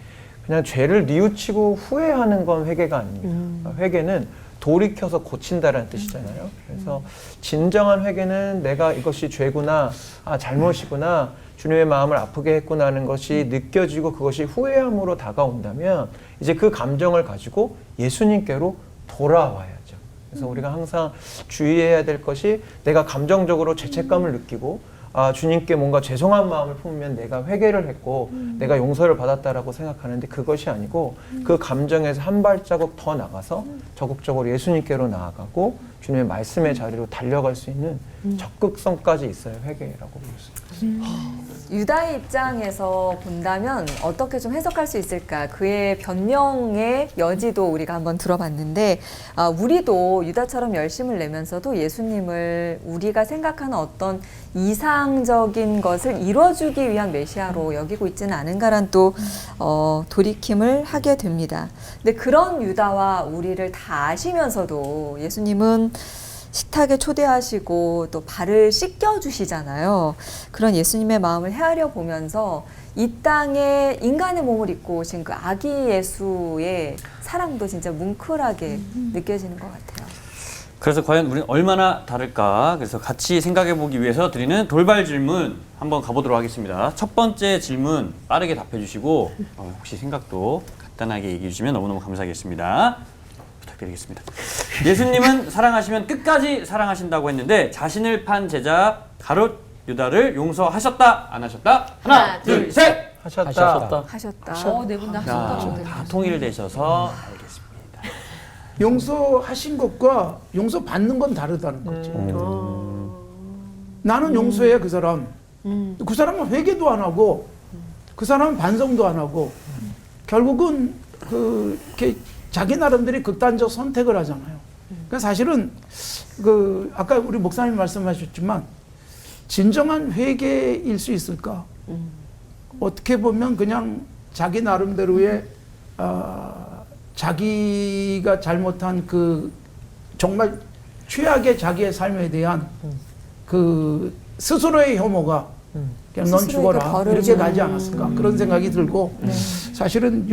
그냥 죄를 뉘우치고 후회하는 건 회개가 아닙니다. 회개는 돌이켜서 고친다라는 뜻이잖아요. 그래서 진정한 회개는 내가 이것이 죄구나, 잘못이구나, 주님의 마음을 아프게 했구나 하는 것이 느껴지고 그것이 후회함으로 다가온다면 이제 그 감정을 가지고 예수님께로 돌아와야죠. 그래서 우리가 항상 주의해야 될 것이, 내가 감정적으로 죄책감을 느끼고 주님께 뭔가 죄송한 마음을 품으면 내가 회개를 했고 내가 용서를 받았다라고 생각하는데, 그것이 아니고 그 감정에서 한 발자국 더 나가서 적극적으로 예수님께로 나아가고 주님의 말씀의 자리로 달려갈 수 있는 적극성까지 있어야 회개라고 볼 수 있습니다. 유다의 입장에서 본다면 어떻게 좀 해석할 수 있을까? 그의 변명의 여지도 우리가 한번 들어봤는데, 우리도 유다처럼 열심을 내면서도 예수님을 우리가 생각하는 어떤 이상적인 것을 이뤄주기 위한 메시아로 여기고 있지는 않은가란 또 돌이킴을 하게 됩니다. 근데 그런 유다와 우리를 다 아시면서도 예수님은 식탁에 초대하시고 또 발을 씻겨주시잖아요. 그런 예수님의 마음을 헤아려 보면서 이 땅에 인간의 몸을 입고 오신 그 아기 예수의 사랑도 진짜 뭉클하게 느껴지는 것 같아요. 그래서 과연 우리는 얼마나 다를까? 그래서 같이 생각해 보기 위해서 드리는 돌발 질문 한번 가보도록 하겠습니다. 첫 번째 질문 빠르게 답해 주시고 혹시 생각도 간단하게 얘기해 주시면 너무너무 감사하겠습니다. 부탁드리겠습니다. 예수님은 사랑하시면 끝까지 사랑하신다고 했는데 자신을 판 제자 가룟 유다를 용서하셨다, 안 하셨다? 하나, 둘, 셋! 하셨다. 하셨다. 네 분 다 자, 하셨다고. 다 통일되셔서 알겠습니다. 용서하신 것과 용서받는 건 다르다는 거죠. 나는 용서해, 그 사람. 그 사람은 회개도 안 하고 그 사람은 반성도 안 하고 결국은 이렇게 자기 나름대로 극단적 선택을 하잖아요. 그러니까 사실은 아까 우리 목사님 말씀하셨지만 진정한 회개일 수 있을까? 어떻게 보면 그냥 자기 나름대로의 자기가 잘못한 정말 최악의 자기의 삶에 대한 스스로의 혐오가 그냥 넌 스스로에게 죽어라 벌을 이렇게 가지 않았을까 그런 생각이 들고 사실은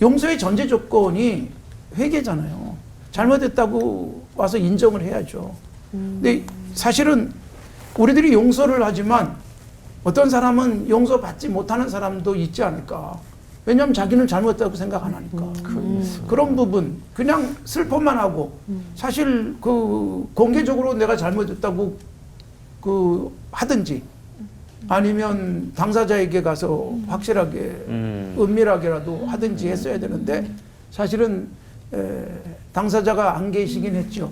용서의 전제 조건이 회개잖아요. 잘못했다고 와서 인정을 해야죠. 근데 사실은 우리들이 용서를 하지만 어떤 사람은 용서받지 못하는 사람도 있지 않을까. 왜냐하면 자기는 잘못했다고 생각 안 하니까. 그런 부분 그냥 슬퍼만 하고 사실 그 공개적으로 내가 잘못했다고 그 하든지 아니면 당사자에게 가서 확실하게 은밀하게라도 하든지 했어야 되는데 사실은 당사자가 안 계시긴 했죠.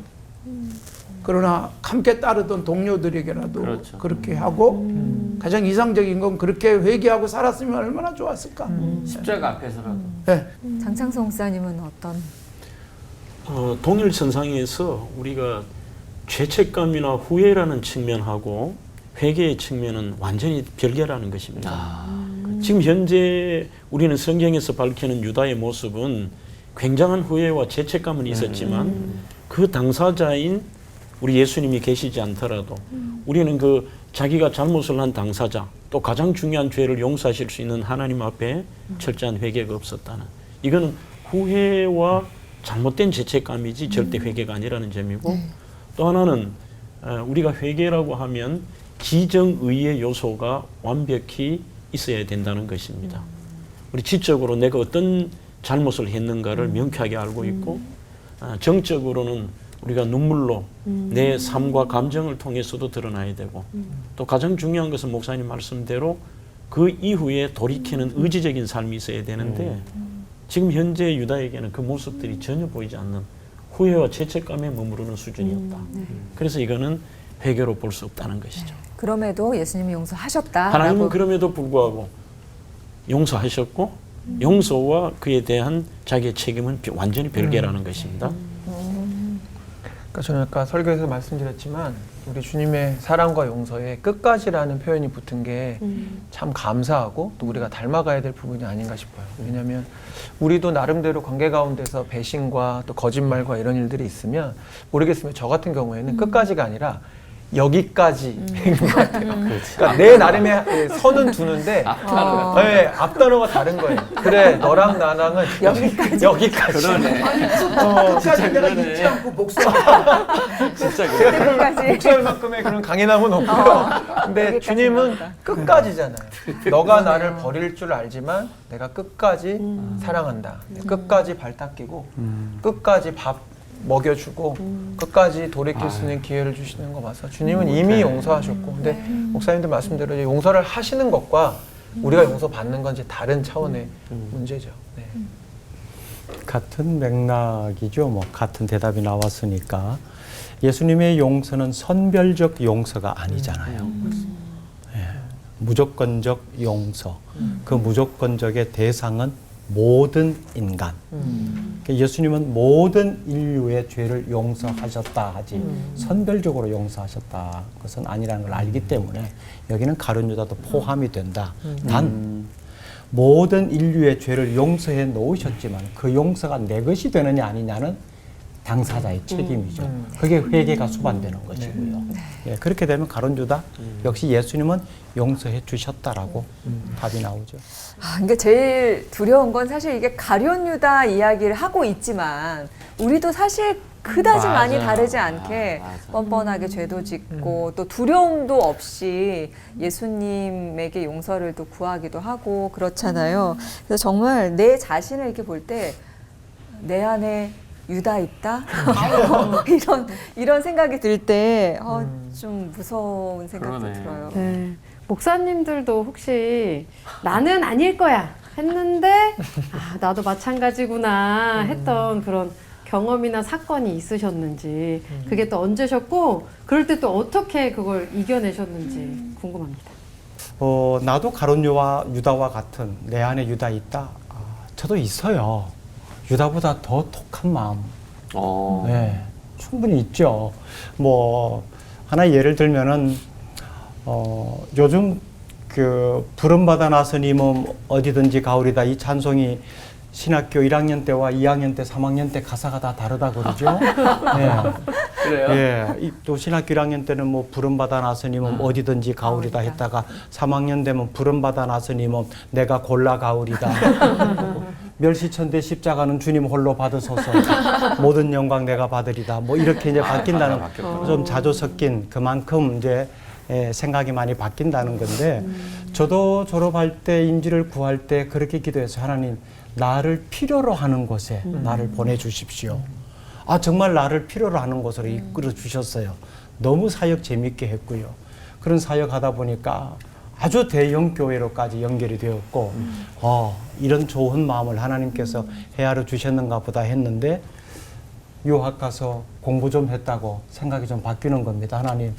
그러나 함께 따르던 동료들에게라도 그렇죠. 그렇게 하고 가장 이상적인 건 그렇게 회개하고 살았으면 얼마나 좋았을까. 십자가 앞에서라도. 네. 장창성 목사님은 어떤? 동일선상에서 우리가 죄책감이나 후회라는 측면하고 회개의 측면은 완전히 별개라는 것입니다. 지금 현재 우리는 성경에서 밝히는 유다의 모습은 굉장한 후회와 죄책감은 있었지만 그 당사자인 우리 예수님이 계시지 않더라도 우리는 그 자기가 잘못을 한 당사자 또 가장 중요한 죄를 용서하실 수 있는 하나님 앞에 철저한 회개가 없었다는, 이거는 후회와 잘못된 죄책감이지 절대 회개가 아니라는 점이고, 또 하나는 우리가 회개라고 하면 기정의의 요소가 완벽히 있어야 된다는 것입니다. 우리 지적으로 내가 어떤 잘못을 했는가를 명쾌하게 알고 있고, 정적으로는 우리가 눈물로 내 삶과 감정을 통해서도 드러나야 되고, 또 가장 중요한 것은 목사님 말씀대로 그 이후에 돌이키는 의지적인 삶이 있어야 되는데 지금 현재 유다에게는 그 모습들이 전혀 보이지 않는 후회와 죄책감에 머무르는 수준이었다. 그래서 이거는 회개로 볼 수 없다는 것이죠. 그럼에도 예수님이 용서하셨다. 하나님은 그럼에도 불구하고 용서하셨고 용서와 그에 대한 자기의 책임은 완전히 별개라는 것입니다. 그러니까 저는 아까 설교에서 말씀드렸지만 우리 주님의 사랑과 용서에 끝까지라는 표현이 붙은 게 참 감사하고 또 우리가 닮아가야 될 부분이 아닌가 싶어요. 왜냐하면 우리도 나름대로 관계 가운데서 배신과 또 거짓말과 이런 일들이 있으면 모르겠으면 저 같은 경우에는 끝까지가 아니라 여기까지인 것 같아요. 그러니까 내 나름의 선은 두는데 앞단어가 다른 거예요. 그래, 너랑 나랑은 여기까지. 그러네. 끝까지 내가 잊지 않고 복수한다. 진짜 끝까지. 목사님만큼의 그런 강인함은 없고요. 근데 주님은 끝까지잖아요. 너가 나를 버릴 줄 알지만 내가 끝까지 사랑한다. 끝까지 발 닦이고 끝까지 밥 먹여주고 끝까지 돌이킬 수 있는 기회를 주시는 거 봐서 주님은 이미 용서하셨고, 근데 목사님들 말씀대로 용서를 하시는 것과 우리가 용서받는 건 이제 다른 차원의 문제죠. 네. 같은 맥락이죠. 뭐 같은 대답이 나왔으니까 예수님의 용서는 선별적 용서가 아니잖아요. 예. 무조건적 용서. 그 무조건적의 대상은 모든 인간. 예수님은 모든 인류의 죄를 용서하셨다 하지 선별적으로 용서하셨다 그것은 아니라는 걸 알기 때문에 여기는 가룟 유다도 포함이 된다. 단 모든 인류의 죄를 용서해 놓으셨지만 그 용서가 내 것이 되느냐 아니냐는 당사자의 책임이죠. 그게 회개가 수반되는 것이고요. 예, 그렇게 되면 가룟 유다 역시 예수님은 용서해 주셨다라고 답이 나오죠. 그러니까 제일 두려운 건 사실 이게 가룟 유다 이야기를 하고 있지만 우리도 사실 그다지 많이 다르지 않게 뻔뻔하게 죄도 짓고 또 두려움도 없이 예수님에게 용서를 또 구하기도 하고 그렇잖아요. 그래서 정말 내 자신을 이렇게 볼 때 내 안에 유다 있다? 이런 생각이 들 때 좀 무서운 생각도 그러네. 들어요. 네. 목사님들도 혹시 나는 아닐 거야 했는데 나도 마찬가지구나 했던 그런 경험이나 사건이 있으셨는지 그게 또 언제셨고 그럴 때 또 어떻게 그걸 이겨내셨는지 궁금합니다. 나도 가룟 유다와 같은 내 안에 유다 있다? 저도 있어요. 유다보다 더 독한 마음. 네, 충분히 있죠. 뭐 하나 예를 들면은 요즘 그 부름받아 나서님은 어디든지 가오리다 이 찬송이 신학교 1학년 때와 2학년 때, 3학년 때 가사가 다 다르다 그러죠. 예. 그래요? 예. 또 신학교 1학년 때는 뭐 부름받아 나서님은 어디든지 가오리다 했다가 3학년 되면 부름받아 나서님은 내가 골라 가오리다. 멸시천대 십자가는 주님 홀로 받으소서. 모든 영광 내가 받으리다. 뭐 이렇게 이제 바뀐다는 좀 자주 섞인 그만큼 이제 생각이 많이 바뀐다는 건데 저도 졸업할 때 임지를 구할 때 그렇게 기도해서 하나님 나를 필요로 하는 곳에 나를 보내주십시오. 아 정말 나를 필요로 하는 곳으로 이끌어 주셨어요. 너무 사역 재밌게 했고요. 그런 사역하다 보니까 아주 대형 교회로까지 연결이 되었고 이런 좋은 마음을 하나님께서 헤아려 주셨는가 보다 했는데 유학 가서 공부 좀 했다고 생각이 좀 바뀌는 겁니다. 하나님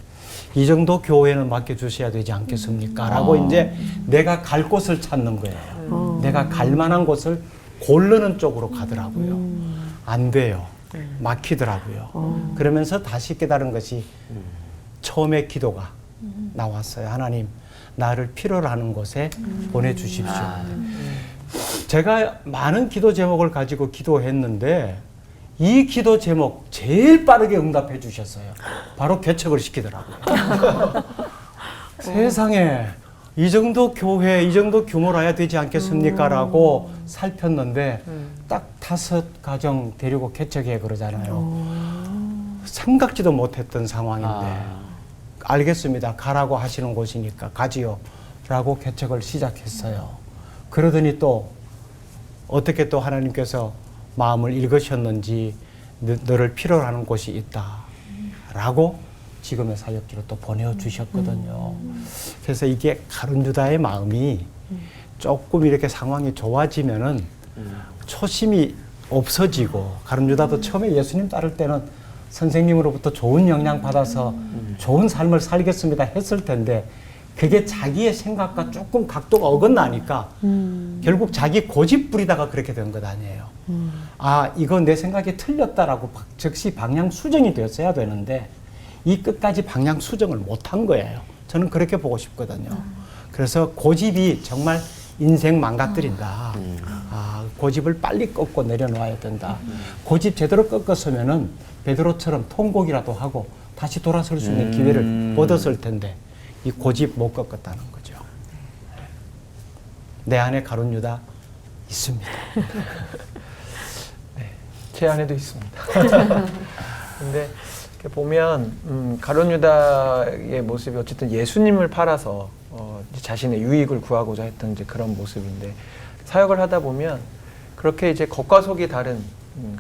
이 정도 교회는 맡겨주셔야 되지 않겠습니까? 라고 이제 내가 갈 곳을 찾는 거예요. 내가 갈 만한 곳을 고르는 쪽으로 가더라고요. 안 돼요. 막히더라고요. 그러면서 다시 깨달은 것이 처음에 기도가 나왔어요. 하나님 나를 필요로 하는 곳에 보내주십시오. 제가 많은 기도 제목을 가지고 기도했는데 이 기도 제목 제일 빠르게 응답해 주셨어요. 바로 개척을 시키더라고요. 세상에 이 정도 교회, 이 정도 규모로 해야 되지 않겠습니까? 라고 살폈는데 딱 5가정 데리고 개척해 그러잖아요. 생각지도 못했던 상황인데 알겠습니다. 가라고 하시는 곳이니까 가지요. 라고 개척을 시작했어요. 그러더니 또 어떻게 또 하나님께서 마음을 읽으셨는지 너를 필요로 하는 곳이 있다 라고 지금의 사역지로 또 보내주셨거든요. 그래서 이게 가룟유다의 마음이 조금 이렇게 상황이 좋아지면은 초심이 없어지고 가룟유다도 처음에 예수님 따를 때는 선생님으로부터 좋은 영향 받아서 좋은 삶을 살겠습니다 했을 텐데 그게 자기의 생각과 조금 각도가 어긋나니까 결국 자기 고집 부리다가 그렇게 된 것 아니에요. 아, 이거 내 생각이 틀렸다라고 즉시 방향 수정이 되었어야 되는데 이 끝까지 방향 수정을 못한 거예요. 저는 그렇게 보고 싶거든요. 그래서 고집이 정말 인생 망가뜨린다. 아, 고집을 빨리 꺾고 내려놓아야 된다. 고집 제대로 꺾었으면은 베드로처럼 통곡이라도 하고 다시 돌아설 수 있는 기회를 얻었을 텐데 이 고집 못 꺾었다는 거죠. 내 안에 가룟유다 있습니다. 네, 제 안에도 있습니다. 근데 이렇게 보면 가룟유다의 모습이 어쨌든 예수님을 팔아서 자신의 유익을 구하고자 했던 이제 그런 모습인데 사역을 하다 보면 그렇게 이제 겉과 속이 다른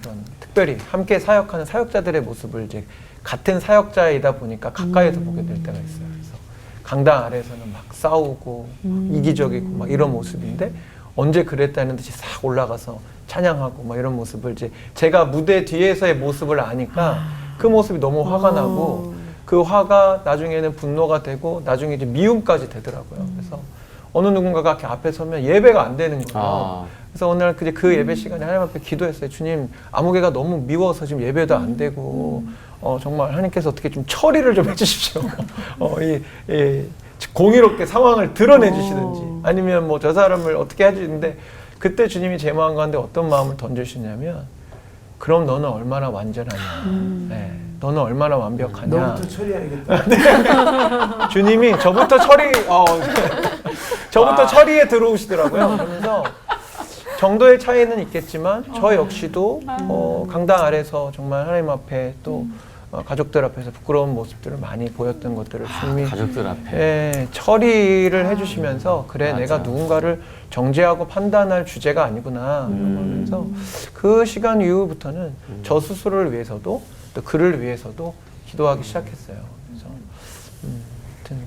그런 특별히 함께 사역하는 사역자들의 모습을 이제 같은 사역자이다 보니까 가까이서 보게 될 때가 있어요. 그래서 강당 아래에서는 막 싸우고 이기적이고 막 이런 모습인데 언제 그랬다는 듯이 싹 올라가서 찬양하고 막 이런 모습을 이제 제가 무대 뒤에서의 모습을 아니까 그 모습이 너무 화가 나고 그 화가 나중에는 분노가 되고 나중에 이제 미움까지 되더라고요. 그래서 어느 누군가가 이렇게 앞에 서면 예배가 안 되는 거예요. 그래서 어느 날 그 예배 시간에 하나님 앞에 기도했어요. 주님, 아무개가 너무 미워서 지금 예배도 안 되고 정말 하나님께서 어떻게 좀 처리를 좀 해주십시오. 공의롭게 상황을 드러내 주시든지 아니면 뭐 저 사람을 어떻게 해주는데 그때 주님이 제 마음 가운데 어떤 마음을 던져주시냐면 그럼 너는 얼마나 완전하냐. 네, 너는 얼마나 완벽하냐. 너부터 처리해야겠다. 주님이 저부터 처리에 들어오시더라고요. 그러면서 정도의 차이는 있겠지만 저 역시도 강당 아래서 정말 하나님 앞에 또 가족들 앞에서 부끄러운 모습들을 많이 보였던 것들을 주님이 가족들 앞에 처리를 해주시면서 그래 맞아. 내가 누군가를 정죄하고 판단할 주제가 아니구나 그러면서 그 시간 이후부터는 저 스스로를 위해서도 또 그를 위해서도 기도하기 시작했어요. 그래서 아무튼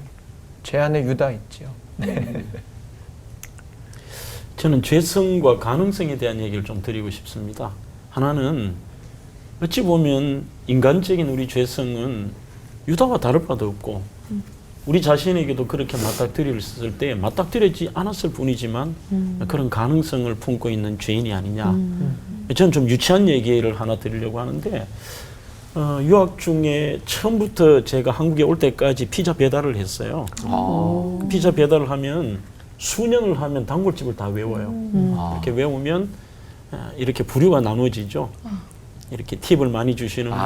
제 안에 유다 있지요. 저는 죄성과 가능성에 대한 얘기를 좀 드리고 싶습니다. 하나는 어찌 보면 인간적인 우리 죄성은 유다와 다를 바도 없고 우리 자신에게도 그렇게 맞닥뜨렸을 때 맞닥뜨리지 않았을 뿐이지만 그런 가능성을 품고 있는 죄인이 아니냐. 저는 좀 유치한 얘기를 하나 드리려고 하는데 유학 중에 처음부터 제가 한국에 올 때까지 피자 배달을 했어요. 피자 배달을 하면 수년을 하면 단골집을 다 외워요. 이렇게 외우면 이렇게 부류가 나눠지죠. 이렇게 팁을 많이 주시는 분,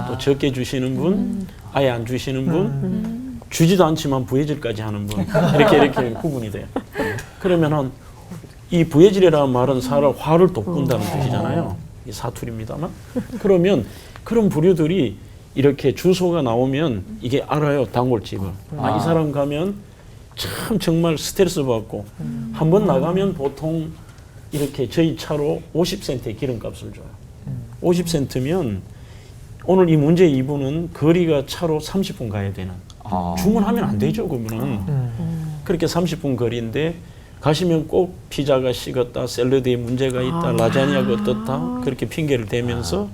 또 적게 주시는 분, 아예 안 주시는 분, 주지도 않지만 부해질까지 하는 분, 이렇게 구분이 돼요. 그러면은 이 부해질이라는 말은 사람 화를 돋군다는 뜻이잖아요. 이 사투리입니다만. 그러면 그런 부류들이 이렇게 주소가 나오면 이게 알아요, 단골집을. 이 사람 가면 참 정말 스트레스 받고 한 번 나가면 보통 이렇게 저희 차로 50센트의 기름값을 줘요. 50센트면 오늘 이 문제 이분은 거리가 차로 30분 가야 되는. 주문하면 안 되죠, 그러면은. 그렇게 30분 거리인데 가시면 꼭 피자가 식었다, 샐러드에 문제가 있다, 라자냐가 어떻다 그렇게 핑계를 대면서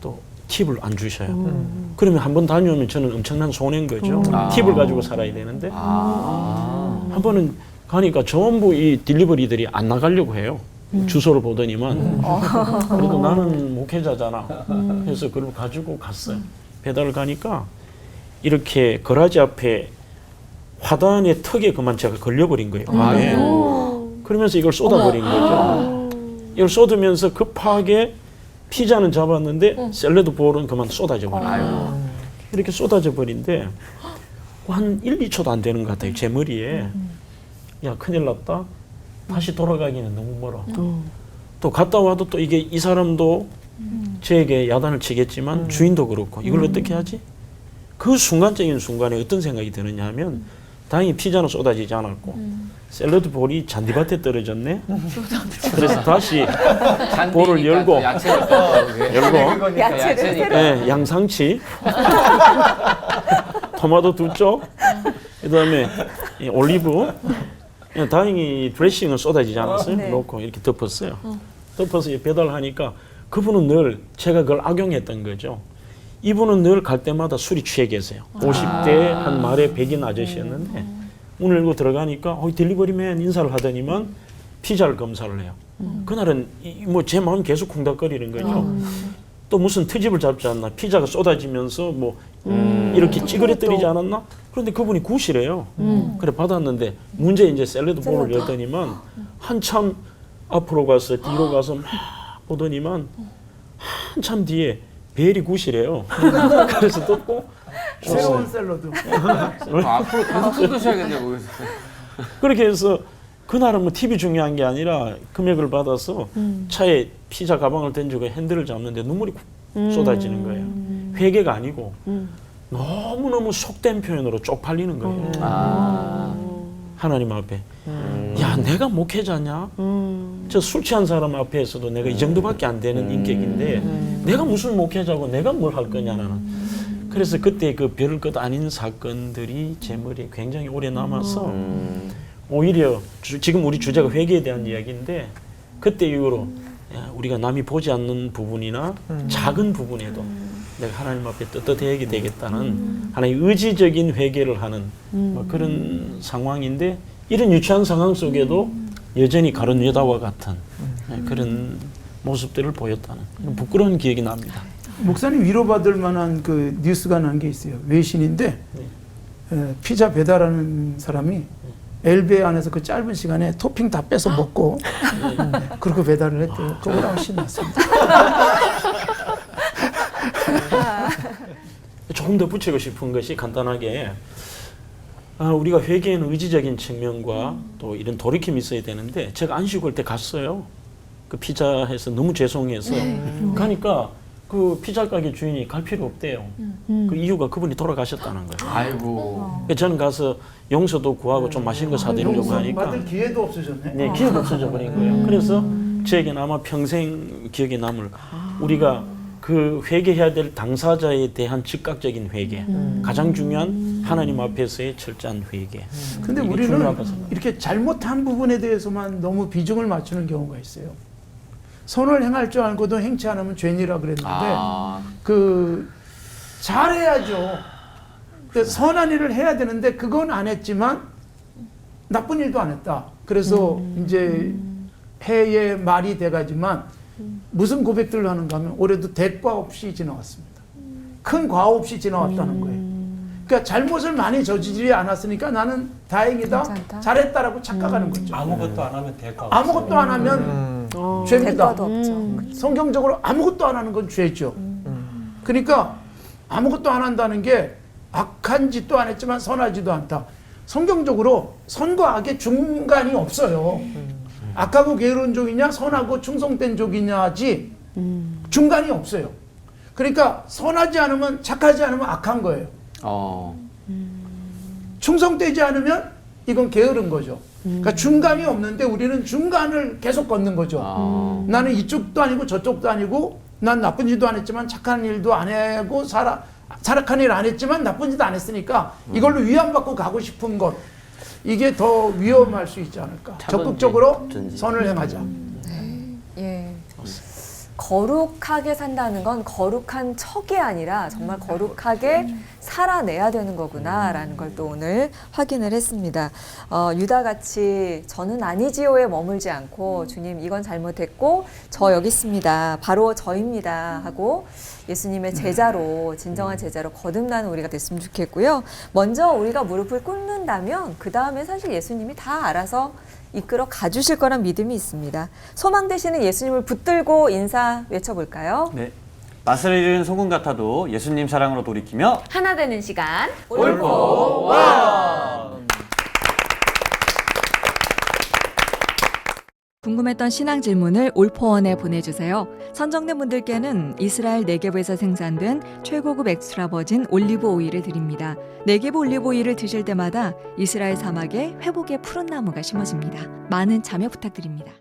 또 팁을 안 주셔요. 그러면 한 번 다녀오면 저는 엄청난 손해인 거죠. 팁을 가지고 살아야 되는데 한 번은 가니까 전부 이 딜리버리들이 안 나가려고 해요. 주소를 보더니만 그래도 나는 목회자잖아. 그래서 그걸 가지고 갔어요. 배달을 가니까 이렇게 거라지 앞에 화단의 턱에 그만 제가 걸려버린 거예요. 밤에. 그러면서 이걸 쏟아버린 거죠. 이걸 쏟으면서 급하게 피자는 잡았는데 샐러드 볼은 그만 쏟아져 버려요. 이렇게 쏟아져 버린데 한 1, 2초도 안 되는 것 같아요. 제 머리에. 야, 큰일 났다. 다시 돌아가기는 너무 멀어. 또 갔다 와도 또 이게 이 사람도 저에게 야단을 치겠지만 주인도 그렇고 이걸 어떻게 하지? 그 순간적인 순간에 어떤 생각이 드느냐 하면 다행히 피자는 쏟아지지 않았고 샐러드 볼이 잔디밭에 떨어졌네. 그래서 다시 볼을 열고 네, 양상치 토마토 2쪽 그다음에 이 올리브 다행히 드레싱은 쏟아지지 않았어요. 놓고 이렇게 덮었어요. 덮어서 배달하니까 그분은 늘 제가 그걸 악용했던 거죠. 이분은 늘 갈 때마다 술이 취해 계세요. 50대 한 말에 백인 아저씨였는데 문을 열고 들어가니까 딜리버리맨 인사를 하더니만 피자를 검사를 해요. 그날은 뭐 제 마음 계속 쿵닥거리는 거죠. 또 무슨 트집을 잡지 않나. 피자가 쏟아지면서 뭐 이렇게 찌그러뜨리지 않았나. 그런데 그분이 굿이래요. 그래 받았는데 문제 이제 샐러드 볼을 열더니만 한참 앞으로 가서 뒤로 가서 막 보더니만 한참 뒤에 벨이 굿이래요. 그래서 뜯고 새로운 샐러드. 앞으로 계속 쏟으셔야겠네 거기서. 그렇게 해서 그날은 뭐 팁이 중요한 게 아니라 금액을 받아서 차에 피자 가방을 던지고 핸들을 잡는데 눈물이 쏟아지는 거예요. 회개가 아니고 너무너무 속된 표현으로 쪽팔리는 거예요. 하나님 앞에. 야, 내가 목회자냐? 저 술 취한 사람 앞에서도 내가 이 정도밖에 안 되는 인격인데 내가 무슨 목회자고 내가 뭘 할 거냐는. 그래서 그때 그 별것 아닌 사건들이 제 머리에 굉장히 오래 남아서 오히려 지금 우리 주제가 회개에 대한 이야기인데 그때 이후로 우리가 남이 보지 않는 부분이나 작은 부분에도 내가 하나님 앞에 떳떳하게 되겠다는 하나의 의지적인 회개를 하는 뭐 그런 상황인데 이런 유치한 상황 속에도 여전히 가룟 유다와 같은 그런 모습들을 보였다는 부끄러운 기억이 납니다. 목사님 위로받을 만한 그 뉴스가 난 게 있어요. 외신인데 피자 배달하는 사람이 엘베 안에서 그 짧은 시간에 토핑 다 빼서 먹고 그렇게 배달을 했대요. 그거랑 신났습니다. 조금 더 붙이고 싶은 것이 간단하게 우리가 회개에는 의지적인 측면과 또 이런 돌이킴이 있어야 되는데 제가 안식 올 때 갔어요. 그 피자 해서 너무 죄송해서 가니까 그 피자 가게 주인이 갈 필요 없대요. 그 이유가 그분이 돌아가셨다는 거예요. 아이고. 저는 가서 용서도 구하고 좀 맛있는 거 사드리려고 하니까 받을 기회도 없어졌네. 네, 기회가 없어져 버린 거예요. 그래서 저에게는 아마 평생 기억에 남을 우리가 그 회개해야 될 당사자에 대한 즉각적인 회개, 가장 중요한 하나님 앞에서의 철저한 회개. 근데 이게 우리는 중요하다고 생각합니다. 이렇게 잘못한 부분에 대해서만 너무 비중을 맞추는 경우가 있어요. 선을 행할 줄 알고도 행치 않으면 죄니라 그랬는데 그 잘해야죠. 그 선한 일을 해야 되는데 그건 안 했지만 나쁜 일도 안 했다. 그래서 이제 해에 말이 돼가지만 무슨 고백들을 하는가 하면 올해도 대과 없이 지나왔습니다. 큰 과오 없이 지나왔다는 거예요. 그러니까 잘못을 많이 저지르지 않았으니까 나는 다행이다, 괜찮다. 잘했다라고 착각하는 거죠. 아무것도 안 하면 될까? 아무것도 안 하면 죄입니다. 대가도 없죠. 성경적으로 아무것도 안 하는 건 죄죠. 그러니까 아무것도 안 한다는 게 악한 짓도 안 했지만 선하지도 않다. 성경적으로 선과 악의 중간이 없어요. 악하고 게으른 족이냐 선하고 충성된 족이냐지 중간이 없어요. 그러니까 선하지 않으면 착하지 않으면 악한 거예요. 충성되지 않으면 이건 게으른 거죠. 그러니까 중간이 없는데 우리는 중간을 계속 걷는 거죠. 나는 이쪽도 아니고 저쪽도 아니고 난 나쁜 짓도 안 했지만 착한 일도 안 하고 사악한 일 안 했지만 나쁜 짓도 안 했으니까 이걸로 위안받고 가고 싶은 것 이게 더 위험할 수 있지 않을까. 적극적으로 선을 행하자. 예. 거룩하게 산다는 건 거룩한 척이 아니라 정말 거룩하게 살아내야 되는 거구나라는 걸 또 오늘 확인을 했습니다. 유다같이 저는 아니지요에 머물지 않고 주님 이건 잘못했고 저 여기 있습니다. 바로 저입니다 하고 예수님의 제자로 진정한 제자로 거듭나는 우리가 됐으면 좋겠고요. 먼저 우리가 무릎을 꿇는다면 그 다음에 사실 예수님이 다 알아서 이끌어 가주실 거란 믿음이 있습니다. 소망 되시는 예수님을 붙들고 인사 외쳐볼까요? 네. 맛을 잃은 소금 같아도 예수님 사랑으로 돌이키며 하나 되는 시간. 궁금했던 신앙 질문을 올포원에 보내주세요. 선정된 분들께는 이스라엘 네게브에서 생산된 최고급 엑스트라 버진 올리브 오일을 드립니다. 네게브 올리브 오일을 드실 때마다 이스라엘 사막에 회복의 푸른 나무가 심어집니다. 많은 참여 부탁드립니다.